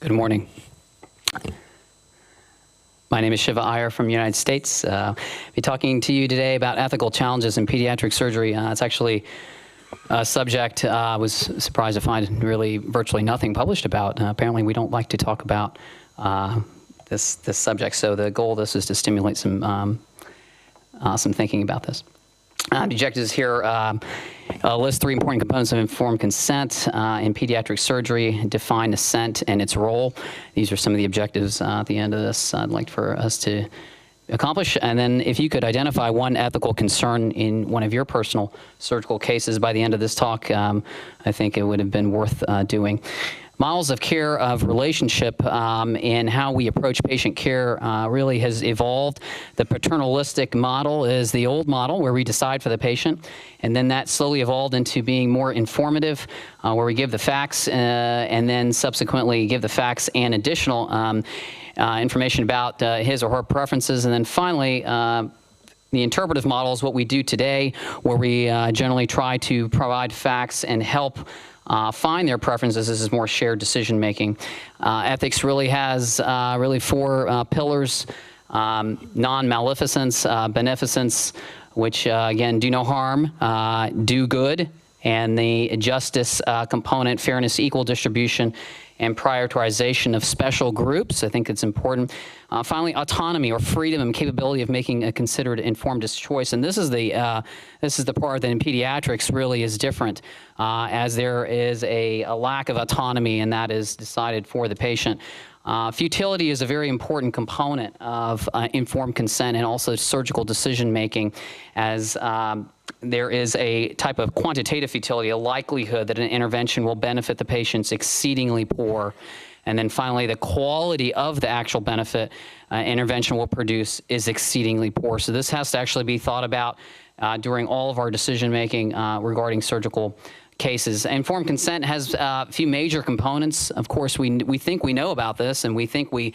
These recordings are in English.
Good morning. My name is Shiva Iyer from the United States. I'll be talking to you today about ethical challenges in pediatric surgery. It's actually a subject I was surprised to find really virtually nothing published about. Apparently we don't like to talk about this subject, so the goal of this is to stimulate some thinking about this. The objectives here list 3 important components of informed consent in pediatric surgery, define assent and its role. These are some of the objectives at the end of this I'd like for us to accomplish. And then if you could identify one ethical concern in one of your personal surgical cases by the end of this talk, I think it would have been worth doing. Models of care of relationship and how we approach patient care really has evolved. The paternalistic model is the old model where we decide for the patient, and then that slowly evolved into being more informative, where we give the facts and then subsequently give the facts and additional information about his or her preferences, and then finally the interpretive model is what we do today, where we generally try to provide facts and help find their preferences. This is more shared decision making. Ethics really has really 4 pillars: non-maleficence, beneficence, which again do no harm, do good, and the justice component, fairness, equal distribution, and prioritization of special groups. I think it's important. Finally, autonomy or freedom and capability of making a considered informed choice. And this is the part that in pediatrics really is different, as there is a lack of autonomy, and that is decided for the patient. Futility is a very important component of informed consent and also surgical decision making, as there is a type of quantitative futility, a likelihood that an intervention will benefit the patients exceedingly poor. And then finally, the quality of the actual benefit intervention will produce is exceedingly poor. So this has to actually be thought about during all of our decision making regarding surgical cases. Informed consent has a few major components. Of course, we think we know about this, and we think we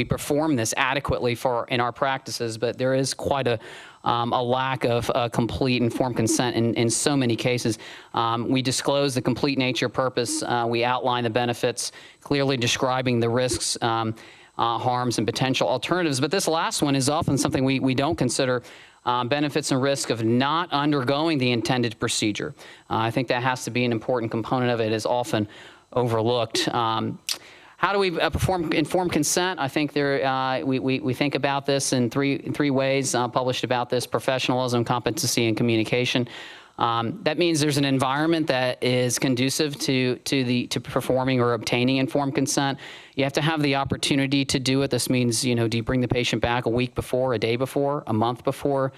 perform this adequately in our practices, but there is quite a lack of complete informed consent in so many cases. We disclose the complete nature, purpose. We outline the benefits, clearly describing the risks, harms, and potential alternatives. But this last one is often something we don't consider. Benefits and risk of not undergoing the intended procedure. I think that has to be an important component of it, is often overlooked. How do we perform informed consent? I think we think about this in three ways, published about this: professionalism, competency, and communication. That means there's an environment that is conducive to performing or obtaining informed consent. You have to have the opportunity to do it. This means, do you bring the patient back a week before, a day before, a month before?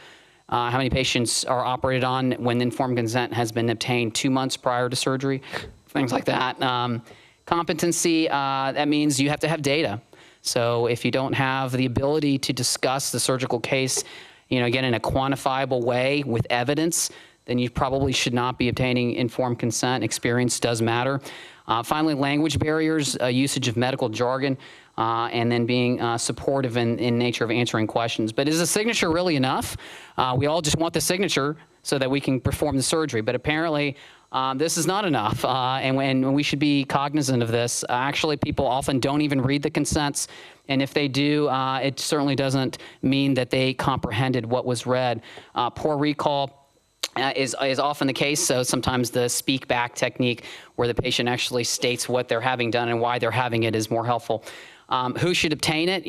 How many patients are operated on when informed consent has been obtained 2 months prior to surgery? Things like that. Competency, that means you have to have data. So if you don't have the ability to discuss the surgical case, again, in a quantifiable way with evidence, then you probably should not be obtaining informed consent. Experience does matter. Finally, language barriers, usage of medical jargon, and then being supportive in nature of answering questions. But is a signature really enough? We all just want the signature so that we can perform the surgery, but apparently this is not enough, and we should be cognizant of this. Actually, people often don't even read the consents, and if they do, it certainly doesn't mean that they comprehended what was read. Poor recall is often the case. So sometimes the speak back technique, where the patient actually states what they're having done and why they're having it, is more helpful. Who should obtain it?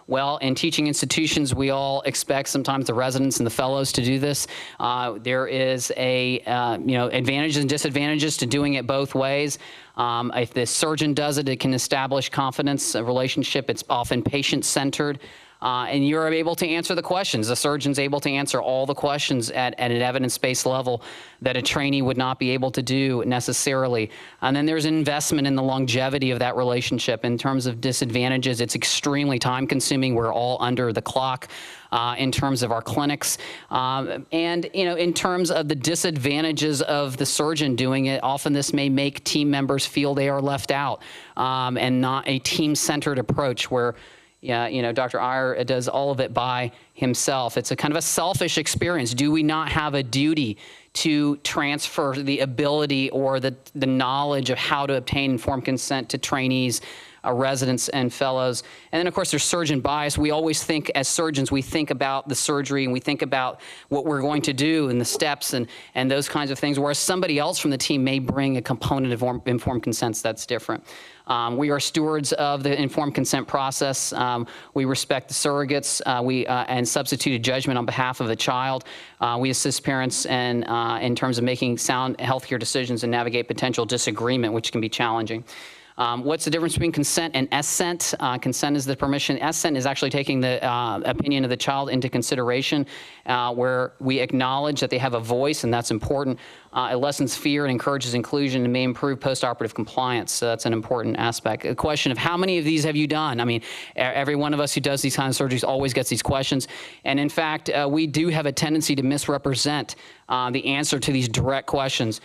Well, in teaching institutions, we all expect sometimes the residents and the fellows to do this. There is advantages and disadvantages to doing it both ways. If the surgeon does it, it can establish confidence, a relationship. It's often patient-centered. And you're able to answer the questions. The surgeon's able to answer all the questions at an evidence-based level that a trainee would not be able to do necessarily. And then there's an investment in the longevity of that relationship. In terms of disadvantages, it's extremely time-consuming. We're all under the clock in terms of our clinics. And, in terms of the disadvantages of the surgeon doing it, often this may make team members feel they are left out, and not a team-centered approach where Dr. Iyer does all of it by himself. It's a kind of a selfish experience. Do we not have a duty to transfer the ability or the knowledge of how to obtain informed consent to trainees residents and fellows. And then, of course, there's surgeon bias. We always think, as surgeons, we think about the surgery and we think about what we're going to do and the steps and those kinds of things, whereas somebody else from the team may bring a component of informed consent that's different. We are stewards of the informed consent process. We respect the surrogates and substituted judgment on behalf of the child. We assist parents in terms of making sound healthcare decisions and navigate potential disagreement, which can be challenging. What's the difference between consent and assent? Consent is the permission. Assent is actually taking the opinion of the child into consideration, where we acknowledge that they have a voice, and that's important. It lessens fear and encourages inclusion and may improve postoperative compliance. So that's an important aspect. The question of how many of these have you done? I mean, every one of us who does these kinds of surgeries always gets these questions. And in fact, we do have a tendency to misrepresent the answer to these direct questions.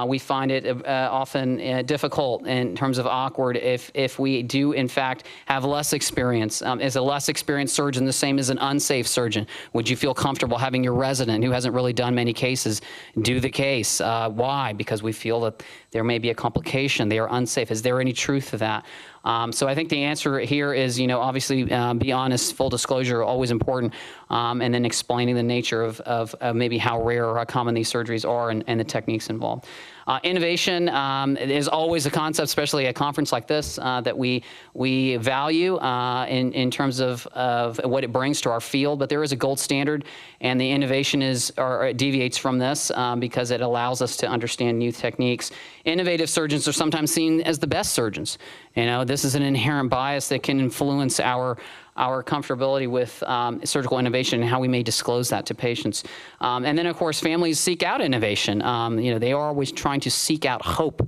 We find it often difficult in terms of awkward if we do, in fact, have less experience. Is a less experienced surgeon the same as an unsafe surgeon? Would you feel comfortable having your resident who hasn't really done many cases do the case? Why? Because we feel that there may be a complication. They are unsafe. Is there any truth to that? So I think the answer here is, obviously be honest, full disclosure, always important, and then explaining the nature of maybe how rare or how common these surgeries are and the techniques involved. Innovation is always a concept, especially at a conference like this, that we value in terms of what it brings to our field. But there is a gold standard, and the innovation deviates from this because it allows us to understand new techniques. Innovative surgeons are sometimes seen as the best surgeons. This is an inherent bias that can influence our comfortability with surgical innovation and how we may disclose that to patients. And then, of course, families seek out innovation. They are always trying to seek out hope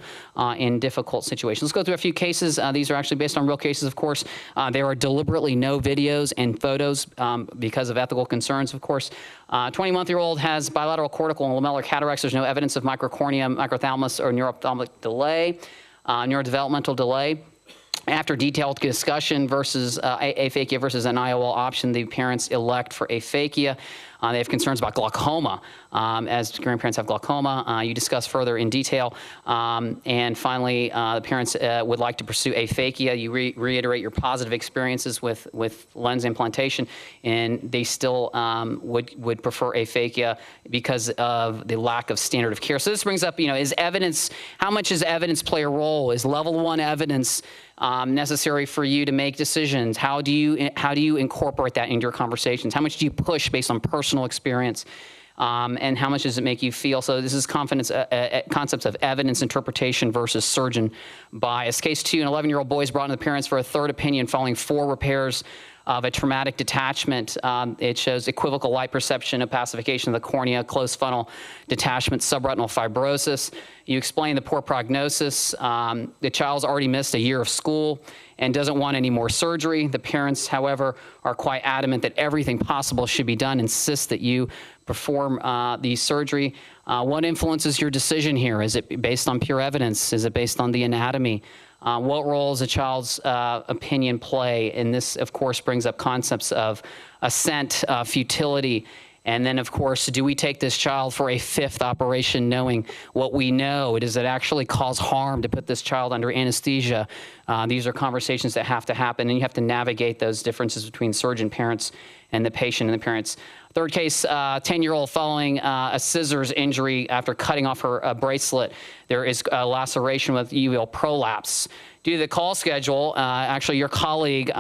in difficult situations. Let's go through a few cases. These are actually based on real cases, of course. There are deliberately no videos and photos because of ethical concerns, of course. 20-month-old has bilateral cortical and lamellar cataracts. There's no evidence of microcornea, microthalamus, or neuroophthalmic delay, neurodevelopmental delay. After detailed discussion versus aphakia versus an IOL option, the parents elect for aphakia. They have concerns about glaucoma, as grandparents have glaucoma. You discuss further in detail. And finally, the parents would like to pursue aphakia. You reiterate your positive experiences with lens implantation, and they still would prefer aphakia because of the lack of standard of care. So this brings up, is evidence, how much does evidence play a role? Is level 1 evidence necessary for you to make decisions? How do you incorporate that into your conversations? How much do you push based on personal experience? And how much does it make you feel? So this is concepts of evidence interpretation versus surgeon bias. Case 2, an 11-year-old boy is brought in the parents for a third opinion following 4 repairs of a traumatic detachment. It shows equivocal light perception, opacification of the cornea, closed funnel detachment, subretinal fibrosis. You explain the poor prognosis. The child's already missed a year of school and doesn't want any more surgery. The parents, however, are quite adamant that everything possible should be done, insist that you perform the surgery. What influences your decision here? Is it based on pure evidence? Is it based on the anatomy? What role does a child's opinion play? And this, of course, brings up concepts of assent, futility, and then, of course, do we take this child for a 5th operation knowing what we know? Does it actually cause harm to put this child under anesthesia? These are conversations that have to happen, and you have to navigate those differences between surgeon, parents, and the patient and the parents. Third case, 10-year-old following a scissors injury after cutting off her bracelet. There is a laceration with uveal prolapse. Due to the call schedule, actually your colleague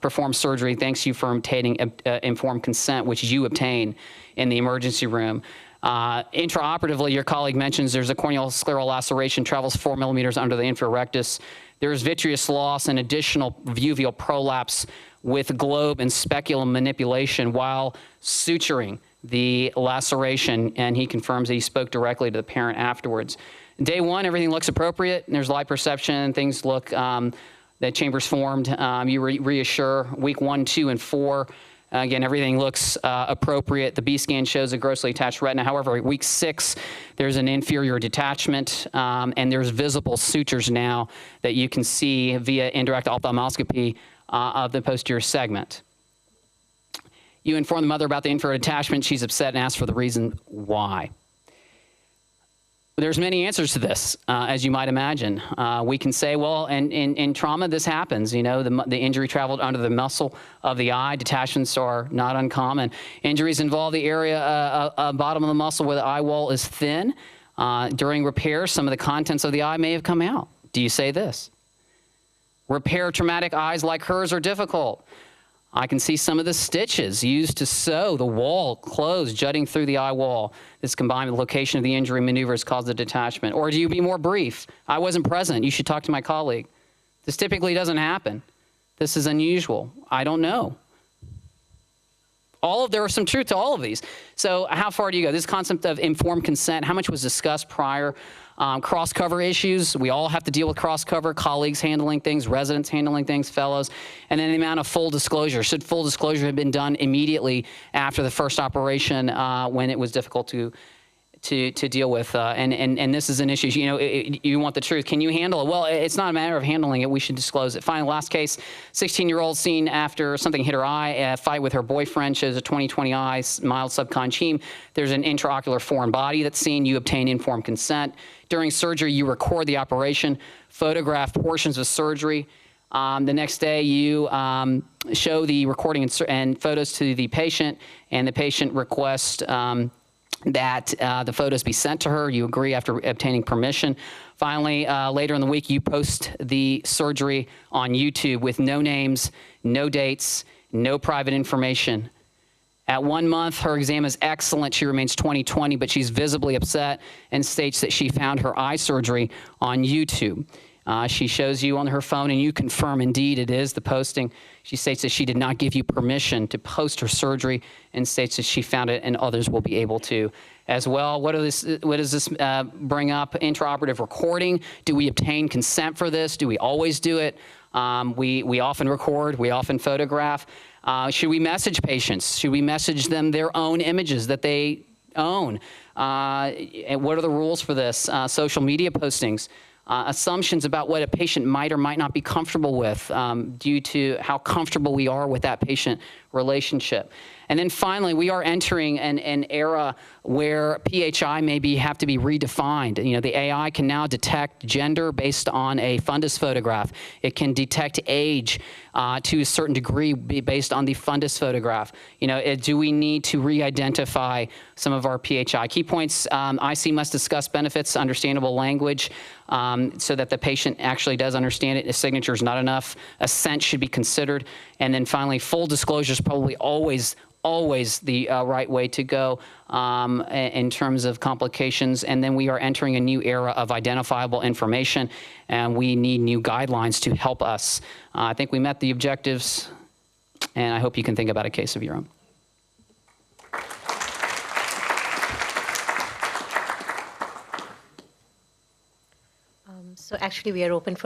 performed surgery thanks to you for obtaining informed consent, which you obtain in the emergency room. Intraoperatively, your colleague mentions there's a corneal scleral laceration, travels 4 millimeters under the inferior rectus. There's vitreous loss and additional uveal prolapse with globe and speculum manipulation while suturing the laceration, and he confirms that he spoke directly to the parent afterwards. Day 1, everything looks appropriate. There's light perception. Things look, the chamber's formed. You reassure. Week 1, 2, and 4, again, everything looks appropriate. The B scan shows a grossly attached retina. However, at week 6, there's an inferior detachment, and there's visible sutures now that you can see via indirect ophthalmoscopy of the posterior segment. You inform the mother about the inferior detachment. She's upset and asks for the reason why. There's many answers to this, as you might imagine. We can say, well, in trauma, this happens. You know, the injury traveled under the muscle of the eye. Detachments are not uncommon. Injuries involve the area bottom of the muscle where the eye wall is thin. During repair, some of the contents of the eye may have come out. Do you say this? Repair traumatic eyes like hers are difficult. I can see some of the stitches used to sew the wall closed, jutting through the eye wall. This combined with the location of the injury maneuvers caused the detachment. Or do you be more brief? I wasn't present. You should talk to my colleague. This typically doesn't happen. This is unusual. I don't know. There was some truth to all of these. So how far do you go? This concept of informed consent, how much was discussed prior? Cross-cover issues, we all have to deal with cross-cover, colleagues handling things, residents handling things, fellows, and then the amount of full disclosure. Should full disclosure have been done immediately after the first operation when it was difficult to deal with? And this is an issue, you know, you want the truth. Can you handle it? Well, it's not a matter of handling it. We should disclose it. Finally, last case, 16-year-old seen after something hit her eye, a fight with her boyfriend, shows a 20/20 eye, mild subconcheme. There's an intraocular foreign body that's seen. You obtain informed consent. During surgery, you record the operation, photograph portions of surgery. The next day, you show the recording and photos to the patient, and the patient requests that the photos be sent to her. You agree after obtaining permission. Finally, later in the week, you post the surgery on YouTube with no names, no dates, no private information. At 1 month, her exam is excellent. She remains 20/20, but she's visibly upset and states that she found her eye surgery on YouTube. She shows you on her phone, and you confirm indeed it is the posting. She states that she did not give you permission to post her surgery and states that she found it and others will be able to as well. What does this bring up? Intraoperative recording. Do we obtain consent for this? Do we always do it? We often record. We often photograph. Should we message patients? Should we message them their own images that they own? And what are the rules for this? Social media postings. Assumptions about what a patient might or might not be comfortable with due to how comfortable we are with that patient relationship. And then finally, we are entering an era where PHI have to be redefined. You know, the AI can now detect gender based on a fundus photograph. It can detect age to a certain degree based on the fundus photograph. You know, do we need to re-identify some of our PHI? Key points, IC must discuss benefits, understandable language, so that the patient actually does understand it. A signature is not enough. Assent should be considered. And then finally, full disclosure is probably always the right way to go in terms of complications. And then we are entering a new era of identifiable information, and we need new guidelines to help us. I think we met the objectives, and I hope you can think about a case of your own. So actually, we are open for